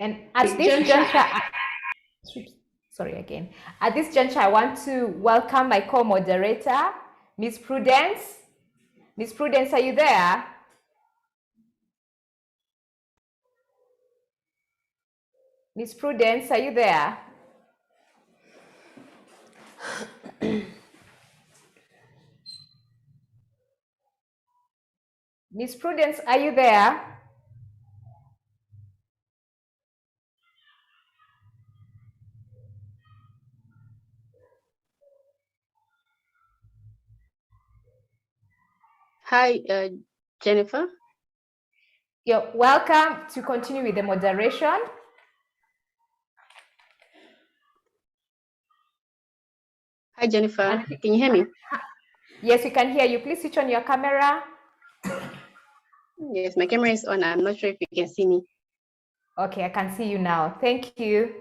And at this juncture, At this juncture, I want to welcome my co-moderator, Miss Prudence. Miss Prudence, are you there? Miss Prudence, are you there? Miss Prudence, are you there? Hi, Jennifer. You're welcome to continue with the moderation. Hi, Jennifer. Can you hear me? Yes, we can hear you. Please switch on your camera. Yes, my camera is on. I'm not sure if you can see me. Okay, I can see you now. Thank you.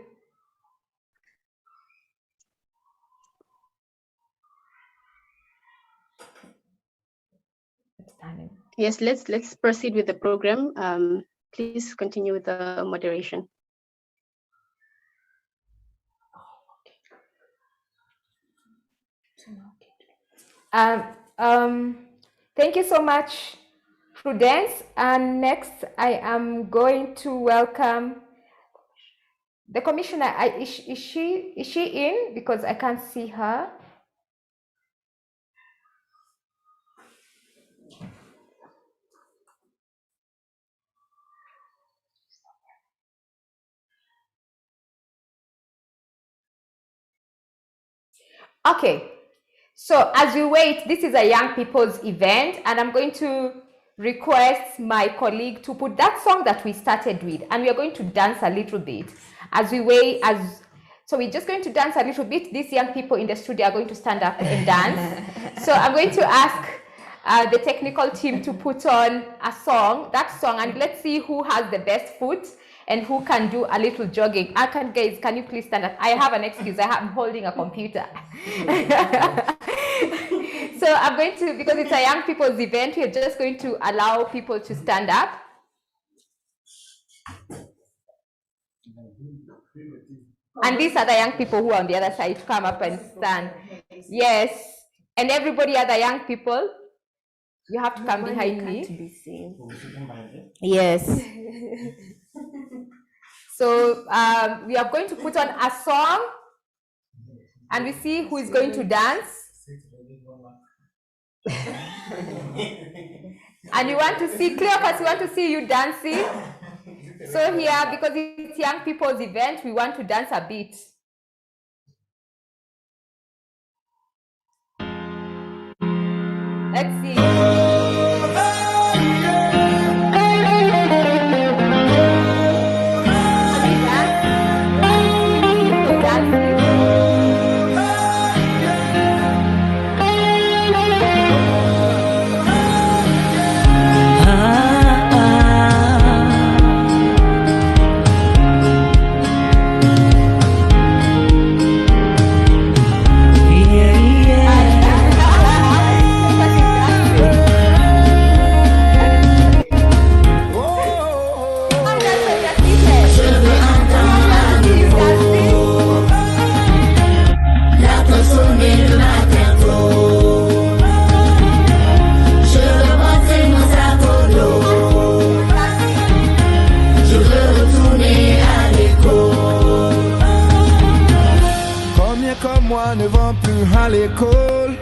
Yes, let's proceed with the program. Please continue with the moderation. Thank you so much, Prudence. And next, I am going to welcome the commissioner. Is she in? Because I can't see her. Okay, so as we wait, this is a young people's event, and I'm going to request my colleague to put that song that we started with, and we are going to dance a little bit as we wait. So we're just going to dance a little bit. These young people in the studio are going to stand up and dance. So I'm going to ask the technical team to put on that song, and let's see who has the best foot and who can do a little jogging. Guys, can you please stand up? I have an excuse. I'm holding a computer. So I'm going to, because it's a young people's event, we're just going to allow people to stand up. And these are the young people who are on the other side to come up and stand. Yes. And everybody other young people, you have to come behind me. Yes. So we are going to put on a song and we see who is going to dance. And you want to see, Cleopas, we want to see you dancing. So here, because it's young people's event, we want to dance a bit. Let's see. Ne vont plus à l'école.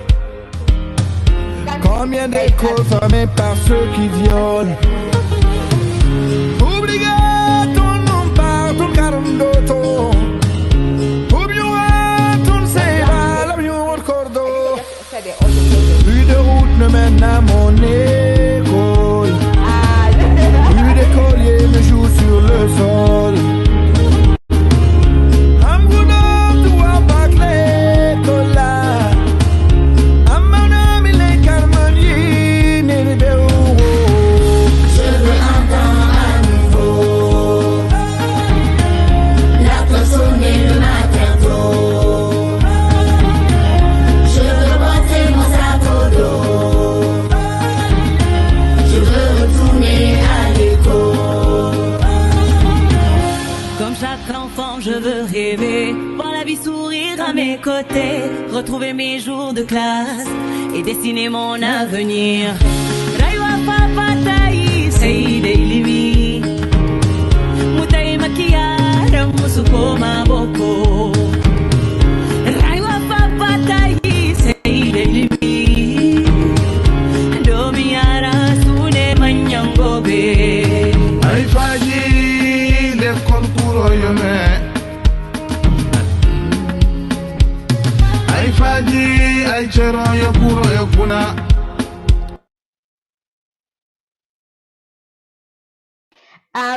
Combien d'écoles fermées par ceux qui violent. Obbligato non parto carondotto. Obbligato non se va la mio ricordo. Plus de route ne mène à mon école. Plus d'écoliers me jouent sur le sol. Je chaque enfant, je veux rêver, voir la vie sourire à mes côtés, retrouver mes jours de classe et dessiner mon avenir. Rayuwa papatai seide ilimi, mutai makiara musuko maboko. Rayuwa papatai seide ilimi, domiara sune manyangobe. Ay faji le konturo yome. Ay faji ay chero yokuro yokuna.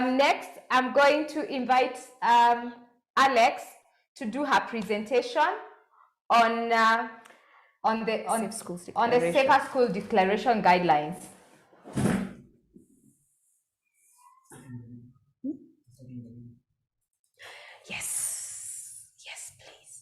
Next, I'm going to invite Alex to do her presentation on the Safer School Declaration guidelines. Yes, please.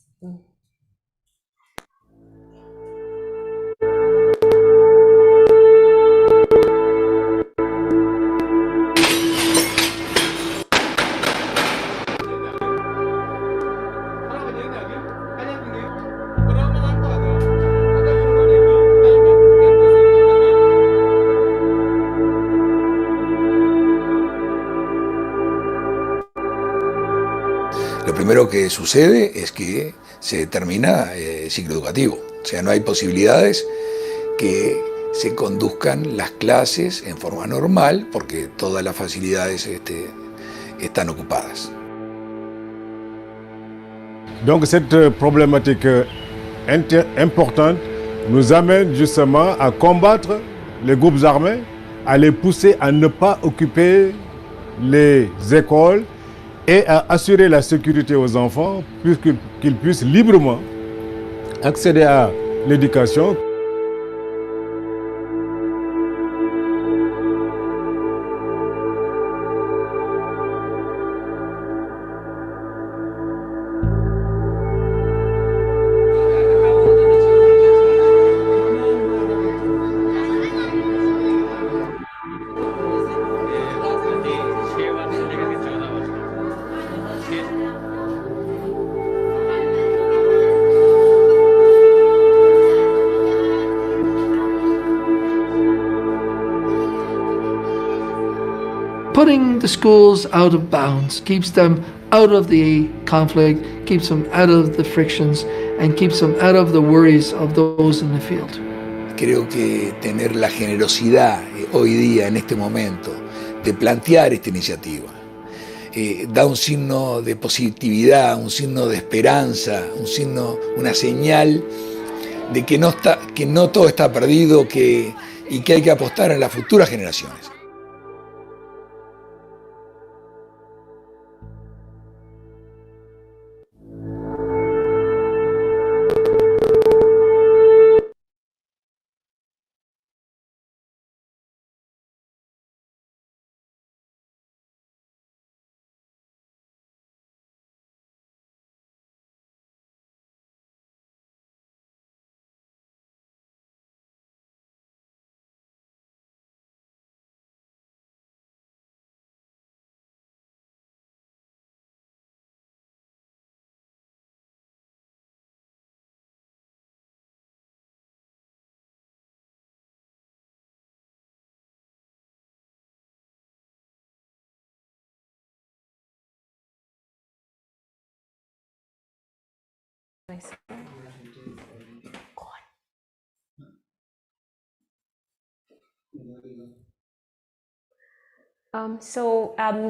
Lo primero que sucede es que se termina el ciclo educativo. O sea, no hay posibilidades que se conduzcan las clases en forma normal porque todas las facilidades están ocupadas. Donc cette problématique importante nous amène justement à combattre les groupes armés, à les pousser à ne pas occuper les écoles et à assurer la sécurité aux enfants qu'ils puissent librement accéder à l'éducation. Putting the schools out of bounds keeps them out of the conflict, keeps them out of the frictions, and keeps them out of the worries of those in the field. Creo que tener la generosidad hoy día, en este momento, de plantear esta iniciativa, da un signo de positividad, un signo de esperanza, una señal de que no todo está perdido y que hay que apostar en las futuras generaciones.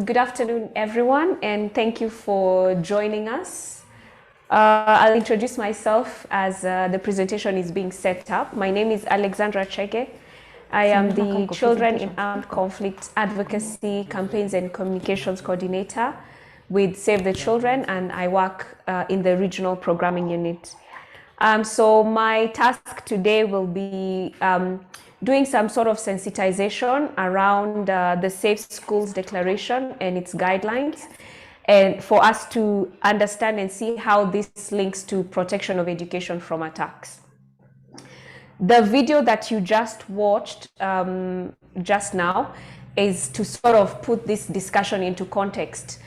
Good afternoon, everyone, and thank you for joining us. I'll introduce myself as the presentation is being set up. My name is Alexandra Chege. I am the Children in Armed Conflict Advocacy Campaigns and Communications Coordinator with Save the Children, and I work in the Regional Programming Unit. So my task today will be doing some sort of sensitization around the Safe Schools Declaration and its guidelines, and for us to understand and see how this links to protection of education from attacks. The video that you just watched just now is to sort of put this discussion into context.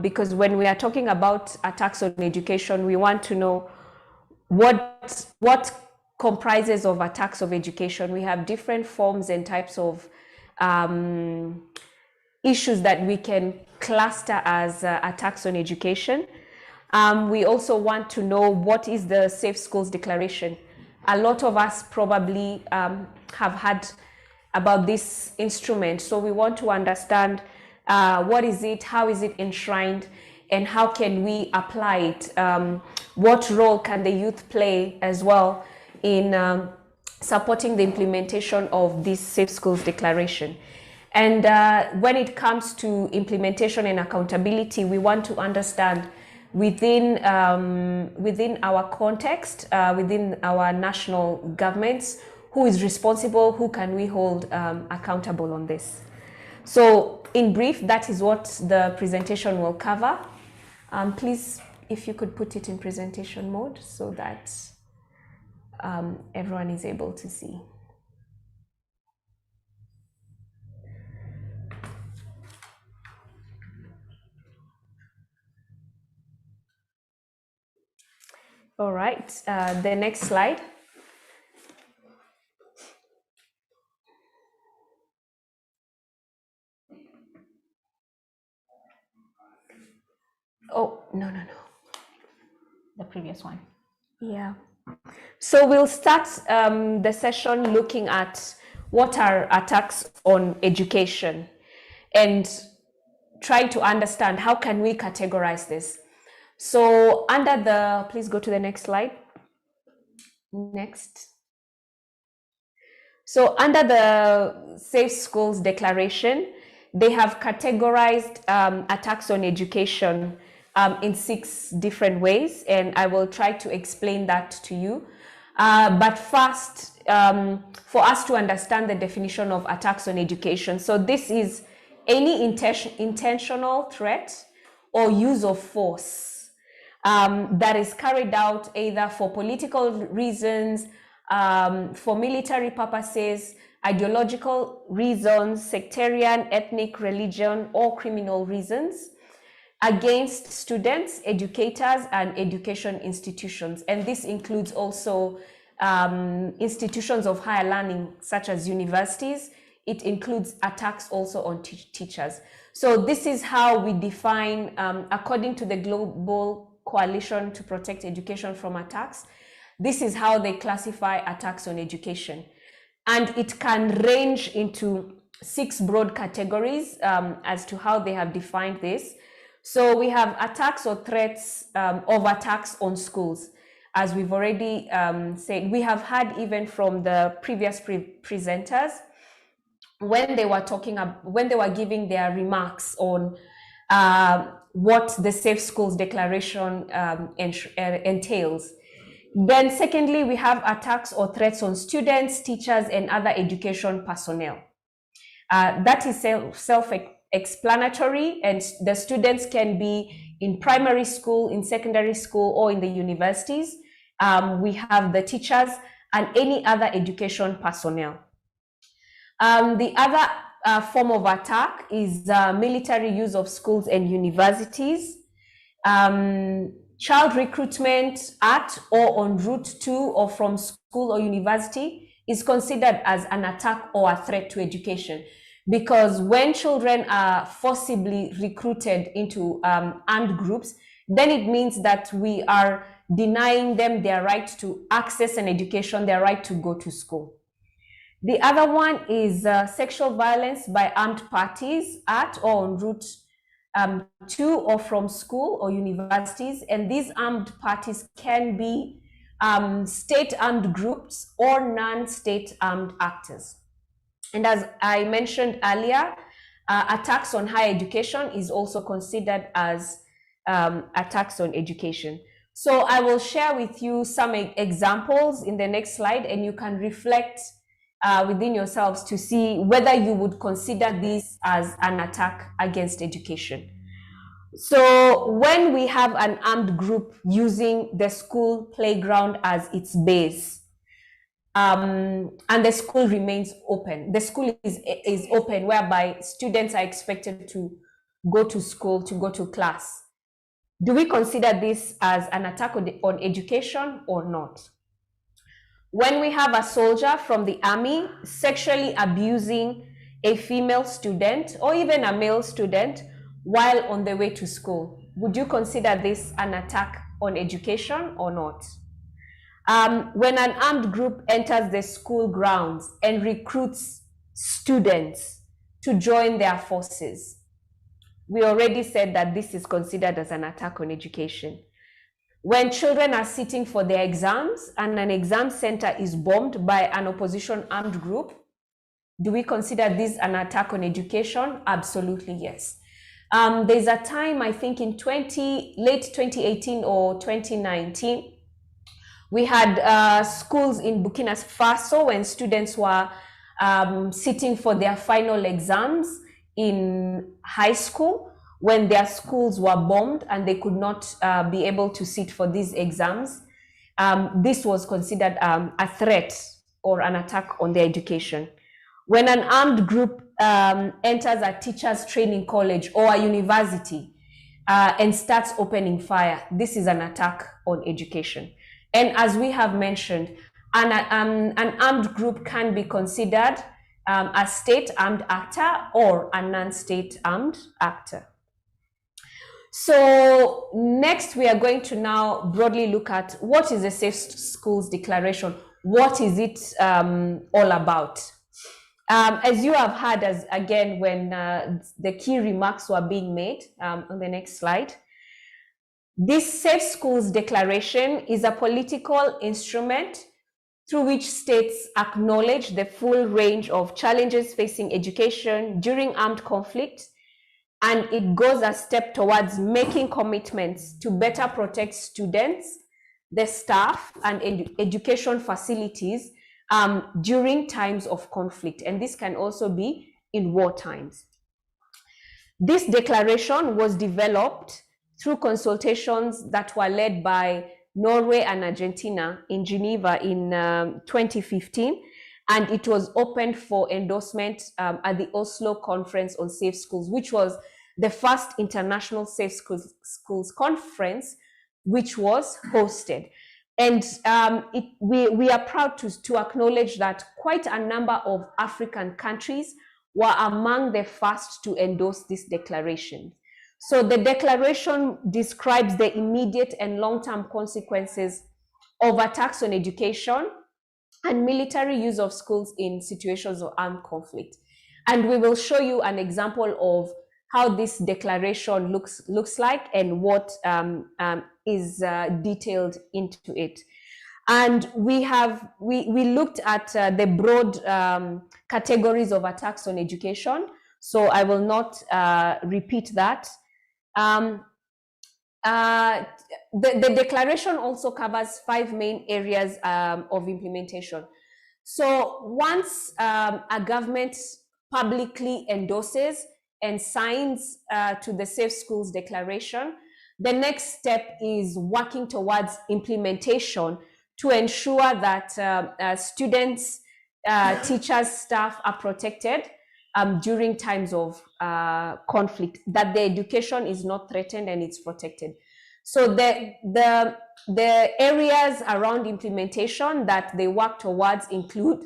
because when we are talking about attacks on education, we want to know what comprises of attacks of education. We have different forms and types of issues that we can cluster as attacks on education. We also want to know what is the Safe Schools Declaration. A lot of us probably have heard about this instrument, so we want to understand what is it, how is it enshrined, and how can we apply it? What role can the youth play as well in supporting the implementation of this Safe Schools Declaration? And when it comes to implementation and accountability, we want to understand within our context, within our national governments, who is responsible, who can we hold accountable on this. So in brief, that is what the presentation will cover. Please, if you could put it in presentation mode so that everyone is able to see. All right, the next slide. Oh, no. The previous one. Yeah. So we'll start the session looking at what are attacks on education and try to understand how can we categorize this. So under the, please go to the next slide. Next. So under the Safe Schools Declaration, they have categorized attacks on education in 6 different ways, and I will try to explain that to you. But first, for us to understand the definition of attacks on education, so this is any intentional threat or use of force that is carried out either for political reasons, for military purposes, ideological reasons, sectarian, ethnic, religion, or criminal reasons against students, educators, and education institutions. And this includes also institutions of higher learning, such as universities. It includes attacks also on teachers. So this is how we define, according to the Global Coalition to Protect Education from Attacks, this is how they classify attacks on education. And it can range into 6 broad categories as to how they have defined this. So we have attacks or threats of attacks on schools. As we've already said, we have had even from the previous presenters, when they were talking about, when they were giving their remarks on what the Safe Schools Declaration entails. Then secondly, we have attacks or threats on students, teachers, and other education personnel. That is self-explanatory, and the students can be in primary school, in secondary school, or in the universities. We have the teachers and any other education personnel. The other form of attack is military use of schools and universities. Child recruitment at or en route to or from school or university is considered as an attack or a threat to education, because when children are forcibly recruited into armed groups, then it means that we are denying them their right to access an education, their right to go to school. The other one is sexual violence by armed parties at or en route to or from school or universities, and these armed parties can be state armed groups or non-state armed actors. And as I mentioned earlier, attacks on higher education is also considered as attacks on education. So I will share with you some examples in the next slide, and you can reflect within yourselves to see whether you would consider this as an attack against education. So when we have an armed group using the school playground as its base, and the school remains open, the school is open, whereby students are expected to go to school, to go to class. Do we consider this as an attack on education or not? When we have a soldier from the army sexually abusing a female student or even a male student while on the way to school, would you consider this an attack on education or not? When an armed group enters the school grounds and recruits students to join their forces, we already said that this is considered as an attack on education. When children are sitting for their exams and an exam center is bombed by an opposition armed group, do we consider this an attack on education? Absolutely, yes. There's a time, I think in late 2018 or 2019, we had schools in Burkina Faso when students were sitting for their final exams in high school, when their schools were bombed and they could not be able to sit for these exams. This was considered a threat or an attack on their education. When an armed group enters a teacher's training college or a university and starts opening fire, this is an attack on education. And as we have mentioned, an armed group can be considered a state armed actor or a non-state armed actor. So next we are going to now broadly look at what is the Safe Schools Declaration. What is it all about? As you have heard, again, when the key remarks were being made on the next slide, this Safe Schools Declaration is a political instrument through which states acknowledge the full range of challenges facing education during armed conflict, and it goes a step towards making commitments to better protect students, the staff, and education facilities during times of conflict. And this can also be in war times. This declaration was developed through consultations that were led by Norway and Argentina in Geneva in 2015, and it was opened for endorsement at the Oslo Conference on Safe Schools, which was the first international Safe Schools conference which was hosted. And we are proud to acknowledge that quite a number of African countries were among the first to endorse this declaration. So the declaration describes the immediate and long-term consequences of attacks on education and military use of schools in situations of armed conflict. And we will show you an example of how this declaration looks like and what is detailed into it. And we looked at the broad categories of attacks on education, so I will not repeat that. The declaration also covers 5 main areas of implementation. So once a government publicly endorses and signs to the Safe Schools Declaration, the next step is working towards implementation to ensure that students, teachers, staff are protected during times of conflict, that the education is not threatened and it's protected. So the areas around implementation that they work towards include,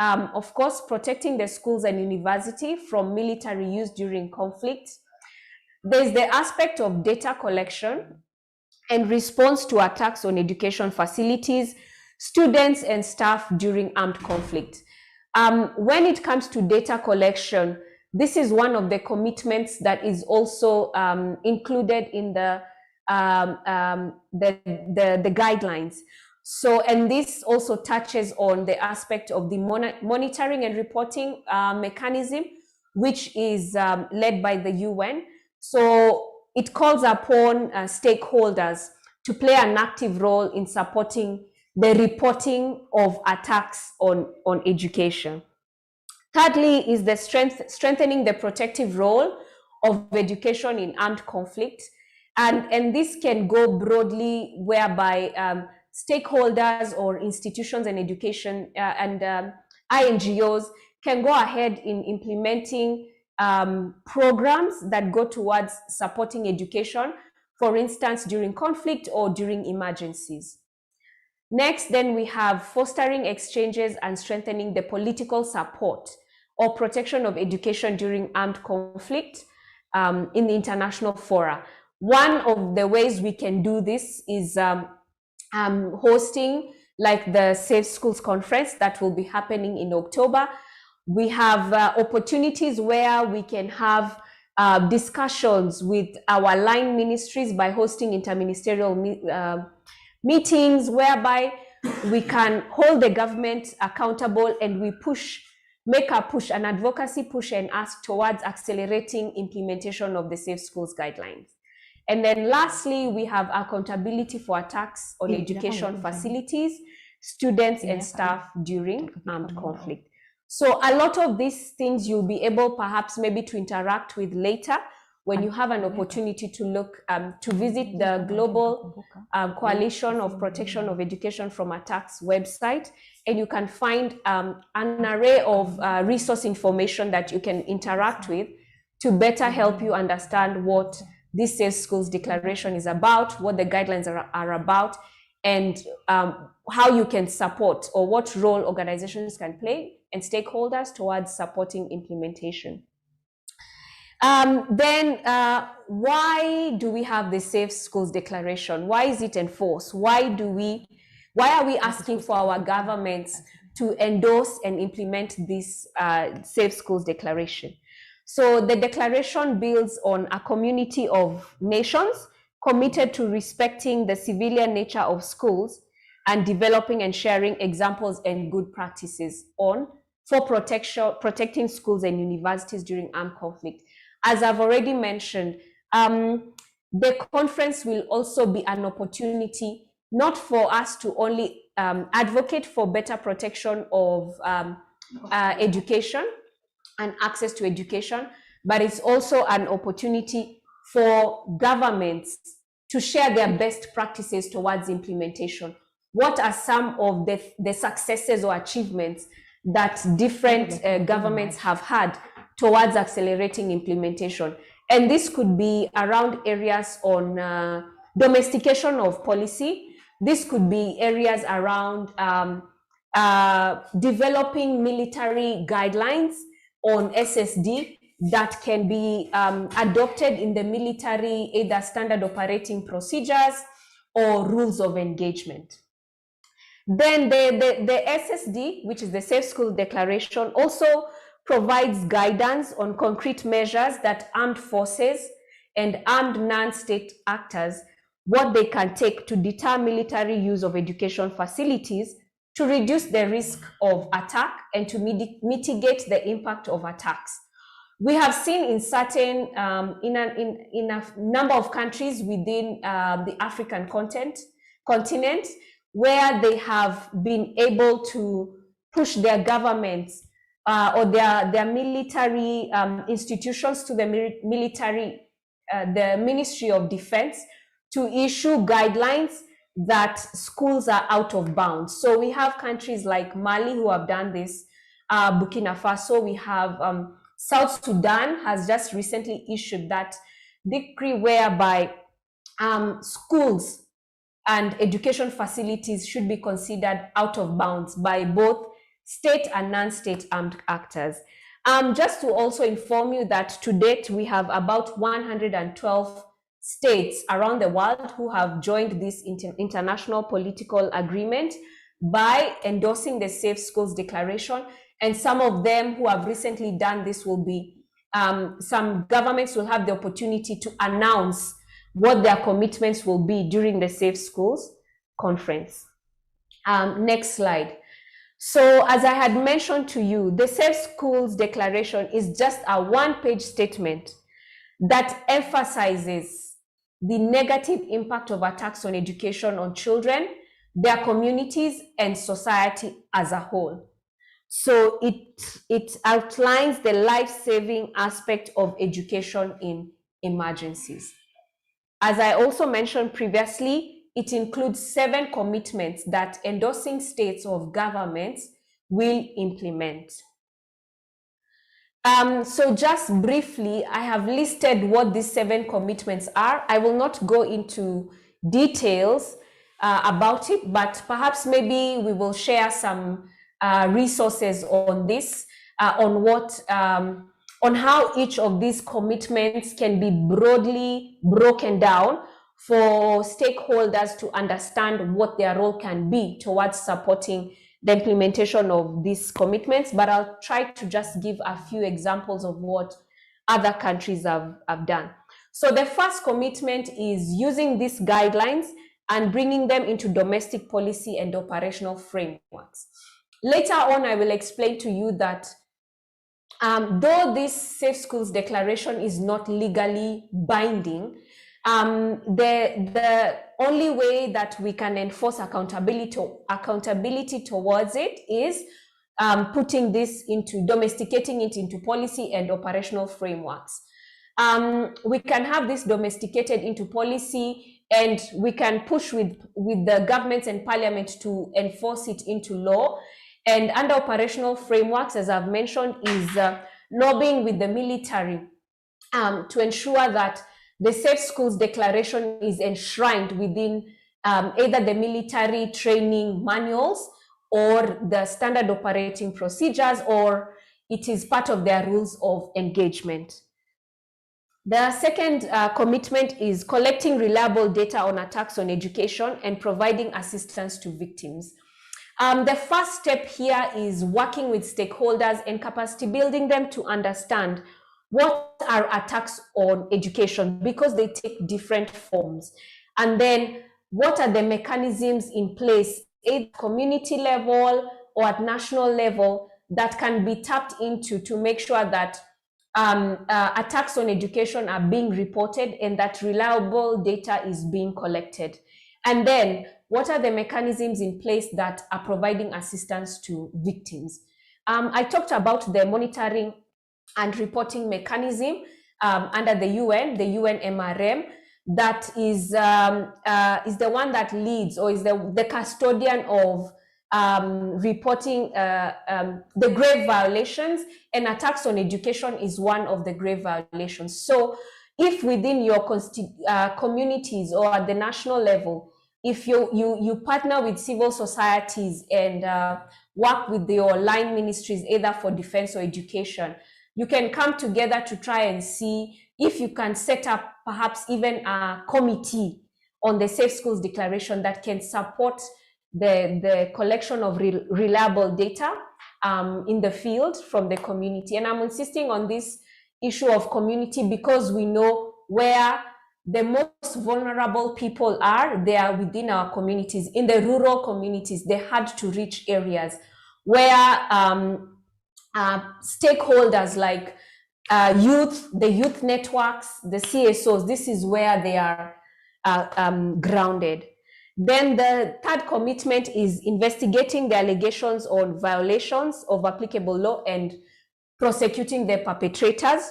of course, protecting the schools and university from military use during conflict. There's the aspect of data collection and response to attacks on education facilities, students and staff during armed conflict. When it comes to data collection, this is one of the commitments that is also included in the guidelines. So, and this also touches on the aspect of the monitoring and reporting mechanism, which is led by the UN. So it calls upon stakeholders to play an active role in supporting the reporting of attacks on education. Thirdly is the strengthening the protective role of education in armed conflict. And this can go broadly, whereby stakeholders or institutions and education and INGOs can go ahead in implementing programs that go towards supporting education, for instance, during conflict or during emergencies. Next, then we have fostering exchanges and strengthening the political support or protection of education during armed conflict in the international fora. One of the ways we can do this is hosting like the Safe Schools Conference that will be happening in October. We have opportunities where we can have discussions with our line ministries by hosting interministerial meetings whereby we can hold the government accountable and we make a push, an advocacy push and ask towards accelerating implementation of the Safe Schools guidelines. And then lastly, we have accountability for attacks on education facilities, students and staff during armed conflict. So a lot of these things you'll be able perhaps maybe to interact with later when you have an opportunity to look, to visit the Global Coalition of Protection of Education from Attacks website, and you can find an array of resource information that you can interact with to better help you understand what this Safe Schools Declaration is about, what the guidelines are about, and how you can support or what role organizations can play and stakeholders towards supporting implementation. Why do we have the Safe Schools Declaration? Why is it enforced? Why are we asking for our governments to endorse and implement this Safe Schools Declaration? So the declaration builds on a community of nations committed to respecting the civilian nature of schools and developing and sharing examples and good practices for protecting schools and universities during armed conflict. As I've already mentioned, the conference will also be an opportunity not for us to only advocate for better protection of education and access to education, but it's also an opportunity for governments to share their best practices towards implementation. What are some of the successes or achievements that different governments have had towards accelerating implementation? And this could be around areas on domestication of policy. This could be areas around developing military guidelines on SSD that can be adopted in the military, either standard operating procedures or rules of engagement. Then the SSD, which is the Safe Schools Declaration, also provides guidance on concrete measures that armed forces and armed non-state actors, what they can take to deter military use of education facilities to reduce the risk of attack and to mitigate the impact of attacks. We have seen in certain, in a number of countries within the African continent, where they have been able to push their governments or their military institutions to the military, the Ministry of Defense, to issue guidelines that schools are out of bounds. So we have countries like Mali who have done this, Burkina Faso, we have South Sudan has just recently issued that decree whereby schools and education facilities should be considered out of bounds by both state and non-state armed actors. Just to also inform you that to date, we have about 112 states around the world who have joined this international political agreement by endorsing the Safe Schools Declaration. And some of them who have recently done this will be, some governments will have the opportunity to announce what their commitments will be during the Safe Schools Conference. Next slide. So as I had mentioned to you, the Safe Schools Declaration is just a one-page statement that emphasizes the negative impact of attacks on education on children, their communities, and society as a whole. So it outlines the life-saving aspect of education in emergencies. As I also mentioned previously, it includes 7 commitments that endorsing states or governments will implement. So just briefly, I have listed what these 7 commitments are. I will not go into details about it, but perhaps maybe we will share some resources on this, on how each of these commitments can be broadly broken down for stakeholders to understand what their role can be towards supporting the implementation of these commitments. But I'll try to just give a few examples of what other countries have done. So the first commitment is using these guidelines and bringing them into domestic policy and operational frameworks. Later on, I will explain to you that though this Safe Schools Declaration is not legally binding, the only way that we can enforce accountability towards it is domesticating it into policy and operational frameworks. We can have this domesticated into policy, and we can push with the governments and parliament to enforce it into law. And under operational frameworks, as I've mentioned, is lobbying with the military to ensure that the Safe Schools Declaration is enshrined within either the military training manuals or the standard operating procedures, or it is part of their rules of engagement. The second commitment is collecting reliable data on attacks on education and providing assistance to victims. The first step here is working with stakeholders and capacity building them to understand what are attacks on education, because they take different forms. And then what are the mechanisms in place at community level or at national level that can be tapped into to make sure that attacks on education are being reported and that reliable data is being collected. And then what are the mechanisms in place that are providing assistance to victims? I talked about the monitoring and reporting mechanism under the UN MRM, that is the one that leads or is the custodian of reporting the grave violations, and attacks on education is one of the grave violations. So if within your communities or at the national level, if you partner with civil societies and work with your line ministries, either for defense or education, you can come together to try and see if you can set up perhaps even a committee on the Safe Schools Declaration that can support the collection of reliable data in the field from the community. And I'm insisting on this issue of community because we know where the most vulnerable people are. They are within our communities, in the rural communities, the hard to reach areas where stakeholders like the youth networks, the CSOs, this is where they are grounded. Then the third commitment is investigating the allegations on violations of applicable law and prosecuting the perpetrators.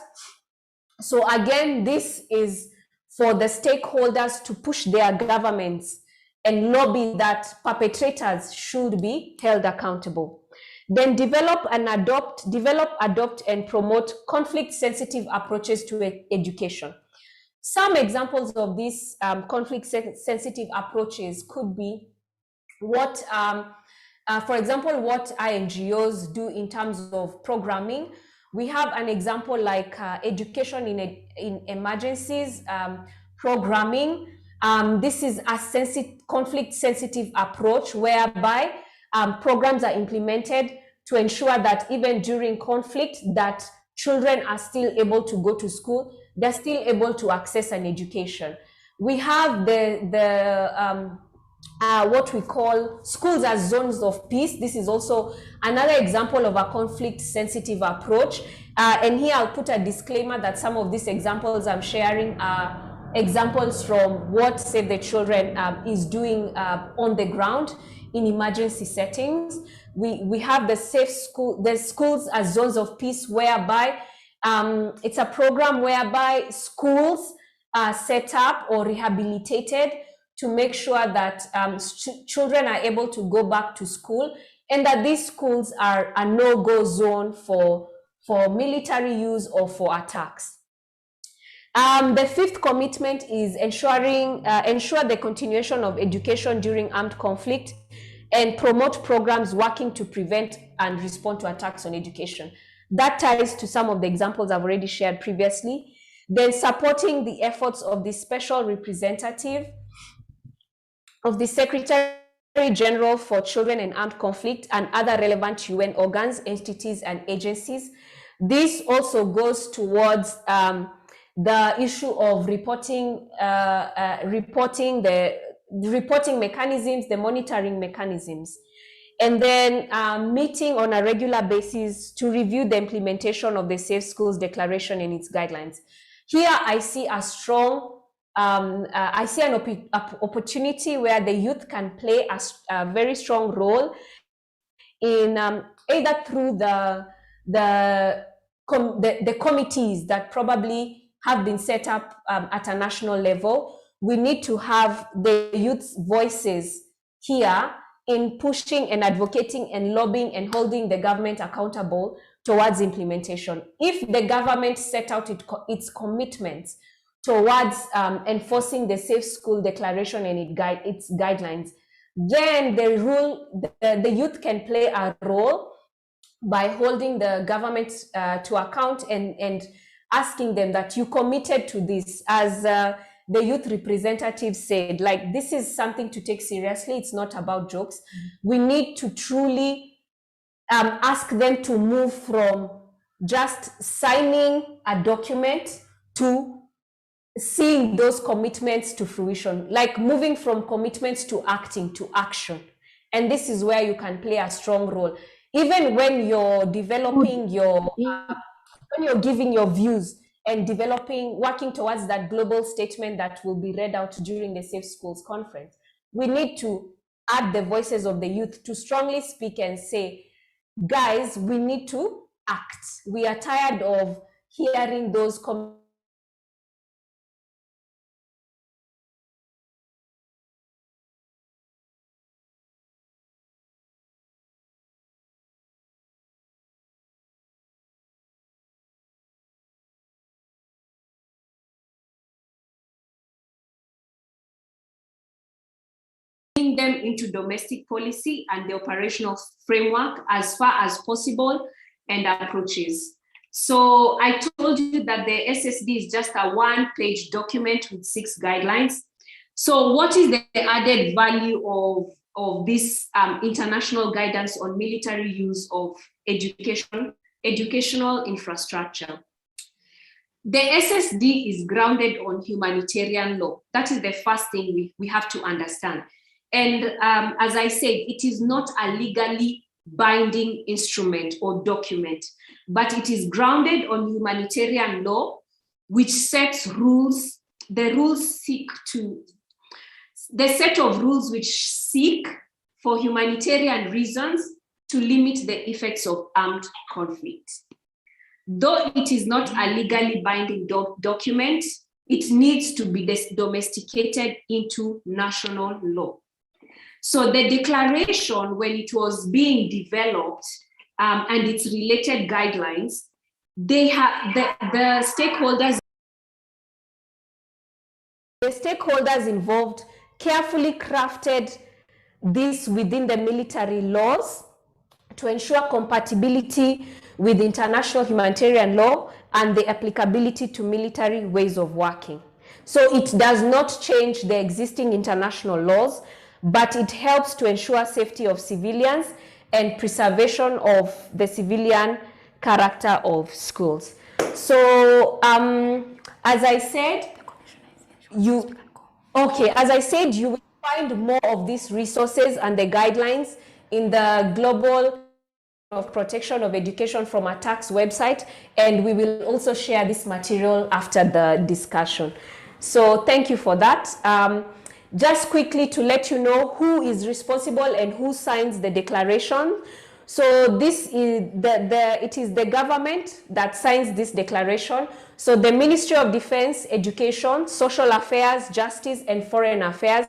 So again, this is for the stakeholders to push their governments and lobby that perpetrators should be held accountable. Then develop, adopt, and promote conflict-sensitive approaches to education. Some examples of these conflict-sensitive approaches could be what, for example, what NGOs do in terms of programming. We have an example like education in emergencies programming. This is a conflict-sensitive approach whereby programs are implemented to ensure that even during conflict, that children are still able to go to school, they're still able to access an education. We have what we call schools as zones of peace. This is also another example of a conflict-sensitive approach. And here I'll put a disclaimer that some of these examples I'm sharing are examples from what Save the Children is doing on the ground in emergency settings. We have the schools as zones of peace, whereby it's a program whereby schools are set up or rehabilitated to make sure that children are able to go back to school, and that these schools are a no-go zone for for military use or for attacks. The fifth commitment is ensure the continuation of education during armed conflict and promote programs working to prevent and respond to attacks on education. That ties to some of the examples I've already shared previously. Then supporting the efforts of the special representative of the Secretary General for Children and Armed Conflict and other relevant UN organs, entities, and agencies. This also goes towards the issue of reporting mechanisms, the monitoring mechanisms, and then meeting on a regular basis to review the implementation of the Safe Schools Declaration and its guidelines. Here I see a strong I see an opportunity where the youth can play a very strong role in either through the committees that probably have been set up at a national level. We need to have the youth's voices here in pushing and advocating and lobbying and holding the government accountable towards implementation. If the government set out its commitments towards enforcing the Safe School Declaration and its guidelines, then the youth can play a role by holding the government to account and asking them that you committed to this. As the youth representative said, like, this is something to take seriously. It's not about jokes. We need to truly ask them to move from just signing a document to seeing those commitments to fruition, like moving from commitments to acting to action. And this is where you can play a strong role. Even when you're developing when you're giving your views and working towards that global statement that will be read out during the Safe Schools Conference, we need to add the voices of the youth to strongly speak and say, guys, we need to act. We are tired of hearing those them into domestic policy and the operational framework as far as possible and approaches. So I told you that the SSD is just a one-page document with 6 guidelines. So what is the added value of this international guidance on military use of educational infrastructure? The SSD is grounded on humanitarian law. That is the first thing we have to understand. And as I said, it is not a legally binding instrument or document, but it is grounded on humanitarian law, which sets rules. The set of rules which seek for humanitarian reasons to limit the effects of armed conflict. Though it is not a legally binding document, it needs to be domesticated into national law. So the declaration, when it was being developed and its related guidelines, they have the stakeholders involved carefully crafted this within the military laws to ensure compatibility with international humanitarian law and the applicability to military ways of working. So it does not change the existing international laws, but it helps to ensure safety of civilians and preservation of the civilian character of schools. So as I said, you will find more of these resources and the guidelines in the Global of Protection of Education from Attacks website, and we will also share this material after the discussion. So thank you for that. Just quickly to let you know who is responsible and who signs the declaration. So this is it is the government that signs this declaration. So the Ministry of Defense, Education, Social Affairs, Justice, and Foreign Affairs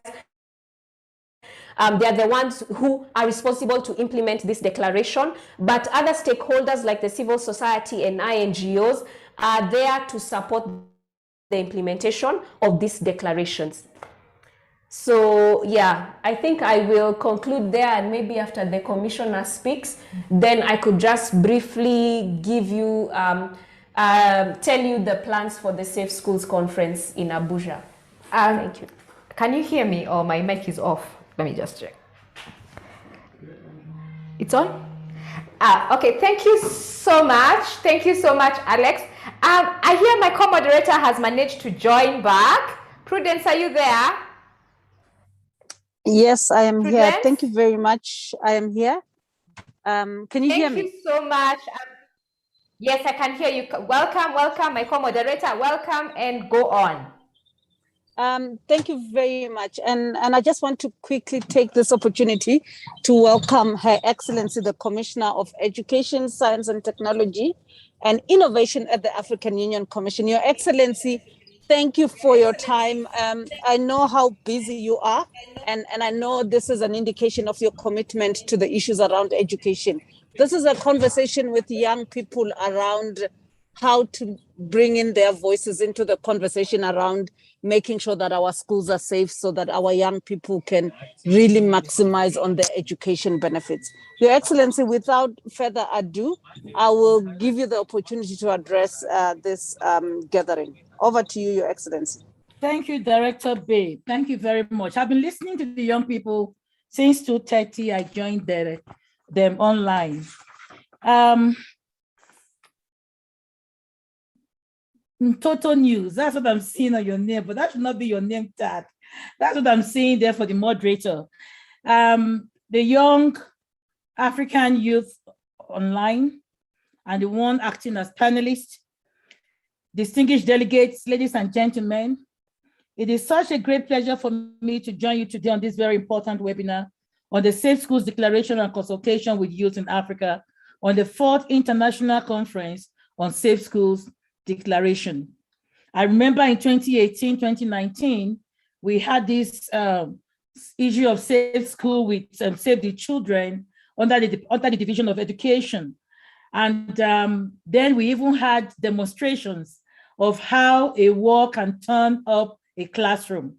They are the ones who are responsible to implement this declaration, but other stakeholders like the civil society and NGOs are there to support the implementation of these declarations. So yeah, I think I will conclude there, and maybe after the commissioner speaks, then I could just briefly give you, tell you the plans for the Safe Schools Conference in Abuja. Thank you. Can you hear me, or my mic is off? Let me just check. It's on? Okay, thank you so much. Thank you so much, Alex. I hear my co-moderator has managed to join back. Prudence, are you there? Yes, I am Prudence? here. Thank you very much. I am here. Can you hear me? Thank you so much. Yes, I can hear you. Welcome, welcome, my co-moderator. Welcome, and go on. Thank you very much. And I just want to quickly take this opportunity to welcome Her Excellency, the Commissioner of Education, Science and Technology and Innovation at the African Union Commission. Your Excellency, thank you for your time. I know how busy you are, and I know this is an indication of your commitment to the issues around education. This is a conversation with young people around how to bring in their voices into the conversation around making sure that our schools are safe so that our young people can really maximize on their education benefits. Your Excellency, without further ado, I will give you the opportunity to address this gathering. Over to you, Your Excellency. Thank you, Director Bay. Thank you very much. I've been listening to the young people since 2:30. I joined them online. Total news, that's what I'm seeing on your name, but that should not be your name tag. That's what I'm seeing there for the moderator. The young African youth online and the one acting as panelist, distinguished delegates, ladies and gentlemen, it is such a great pleasure for me to join you today on this very important webinar on the Safe Schools Declaration and Consultation with Youth in Africa on the 4th International Conference on Safe Schools Declaration. I remember in 2018, 2019, we had this issue of safe school with Save the Children under the Division of Education. And then we even had demonstrations of how a war can turn up a classroom.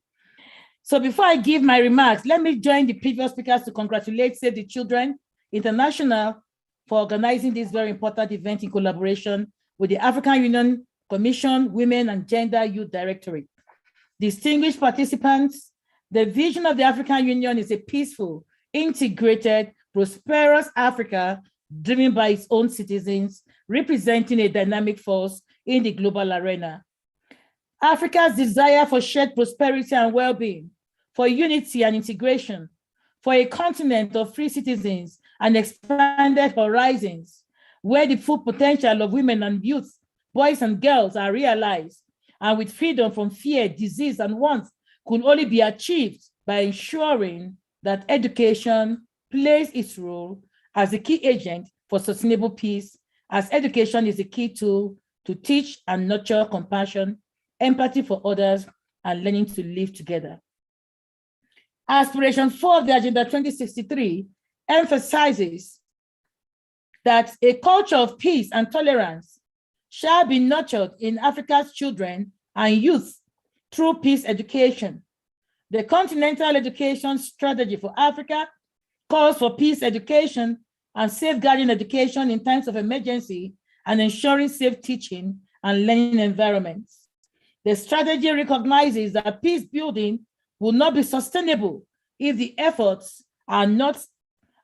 So before I give my remarks, let me join the previous speakers to congratulate Save the Children International for organizing this very important event in collaboration with the African Union Commission, Women and Gender Youth Directorate. Distinguished participants, the vision of the African Union is a peaceful, integrated, prosperous Africa driven by its own citizens, representing a dynamic force in the global arena. Africa's desire for shared prosperity and well-being, for unity and integration, for a continent of free citizens and expanded horizons, where the full potential of women and youth, boys and girls are realized, and with freedom from fear, disease, and want, could only be achieved by ensuring that education plays its role as a key agent for sustainable peace, as education is the key tool to teach and nurture compassion, empathy for others, and learning to live together. Aspiration 4 of the Agenda 2063 emphasizes that a culture of peace and tolerance shall be nurtured in Africa's children and youth through peace education. The Continental Education Strategy for Africa calls for peace education and safeguarding education in times of emergency and ensuring safe teaching and learning environments. The strategy recognizes that peace building will not be sustainable if the efforts are not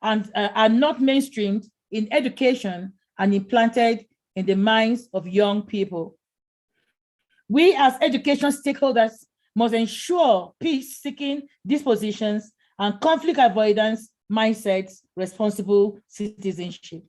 mainstreamed in education and implanted in the minds of young people. We as education stakeholders must ensure peace-seeking dispositions and conflict avoidance mindsets, responsible citizenship.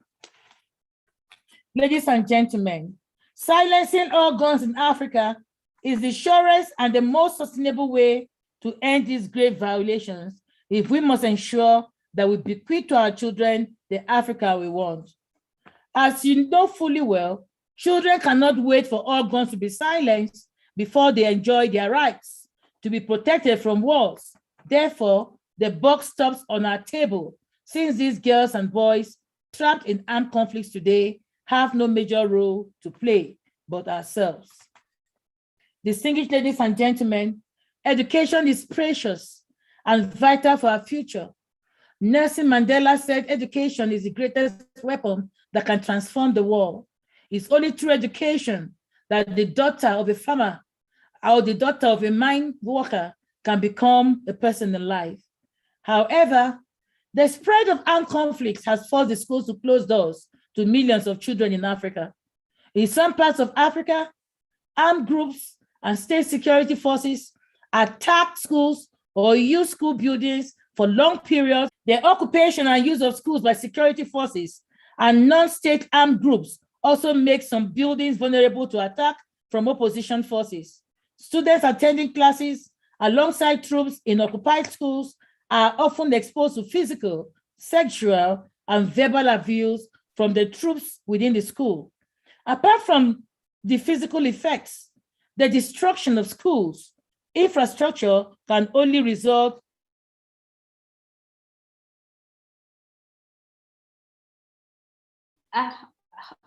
Ladies and gentlemen, silencing all guns in Africa is the surest and the most sustainable way to end these grave violations if we must ensure that we bequeath to our children the Africa we want. As you know fully well, children cannot wait for all guns to be silenced before they enjoy their rights to be protected from wars. Therefore, the buck stops on our table, since these girls and boys trapped in armed conflicts today have no major role to play but ourselves. Distinguished ladies and gentlemen, education is precious and vital for our future. Nelson Mandela said education is the greatest weapon that can transform the world. It's only through education that the daughter of a farmer or the daughter of a mine worker can become a person in life. However, the spread of armed conflicts has forced the schools to close doors to millions of children in Africa. In some parts of Africa, armed groups and state security forces attack schools or use school buildings for long periods. The occupation and use of schools by security forces and non-state armed groups also make some buildings vulnerable to attack from opposition forces. Students attending classes alongside troops in occupied schools are often exposed to physical, sexual, and verbal abuse from the troops within the school. Apart from the physical effects, the destruction of schools, infrastructure can only result